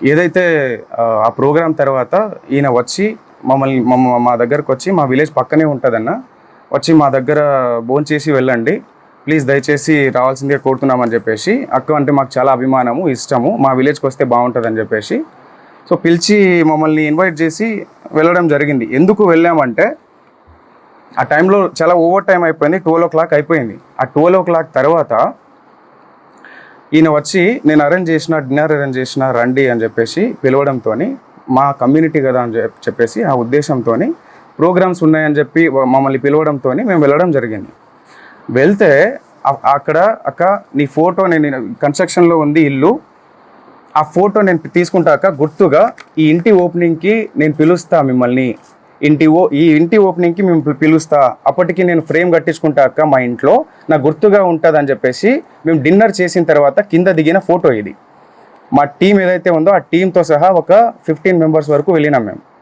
ఏదైతే ఆ ప్రోగ్రామ్ తర్వాత ఈయన వచ్చి మా దగ్గరకు వచ్చి, మా విలేజ్ పక్కనే ఉంటుందన్న, వచ్చి మా దగ్గర భోంచేసి వెళ్ళండి ప్లీజ్, దయచేసి రావాల్సిందిగా కోరుతున్నామని చెప్పేసి, అక్క అంటే మాకు చాలా అభిమానము, ఇష్టము, మా విలేజ్కి వస్తే బాగుంటుందని చెప్పేసి సో పిలిచి మమ్మల్ని ఇన్వైట్ చేసి వెళ్ళడం జరిగింది. ఎందుకు వెళ్ళామంటే ఆ టైంలో చాలా ఓవర్ టైం అయిపోయింది, 12 o'clock అయిపోయింది. ఆ 12 o'clock తర్వాత ఈయన వచ్చి నేను డిన్నర్ అరేంజ్ చేసిన రండి అని చెప్పేసి పిలవడంతో, మా కమ్యూనిటీ కదా అని చెప్పేసి ఆ ఉద్దేశంతో ప్రోగ్రామ్స్ ఉన్నాయని చెప్పి మమ్మల్ని పిలవడంతో మేము వెళ్ళడం జరిగింది. వెళ్తే అక్కడ అక్క నీ ఫోటో, నేను కన్స్ట్రక్షన్లో ఉంది ఇల్లు, ఆ ఫోటో నేను తీసుకుంటాక గుర్తుగా ఈ ఇంటి ఓపెనింగ్కి నేను పిలుస్తా మిమ్మల్ని, ఈ ఇంటి ఓపెనింగ్కి మేము పిలుస్తా, అప్పటికి నేను ఫ్రేమ్ కట్టించుకుంటా అక్క మా ఇంట్లో, నాకు గుర్తుగా ఉంటుంది అని చెప్పేసి మేము డిన్నర్ చేసిన తర్వాత కింద దిగిన ఫోటో ఇది. మా టీం ఏదైతే ఉందో ఆ టీంతో సహా ఒక 15 members వరకు వెళ్ళినాం మేము.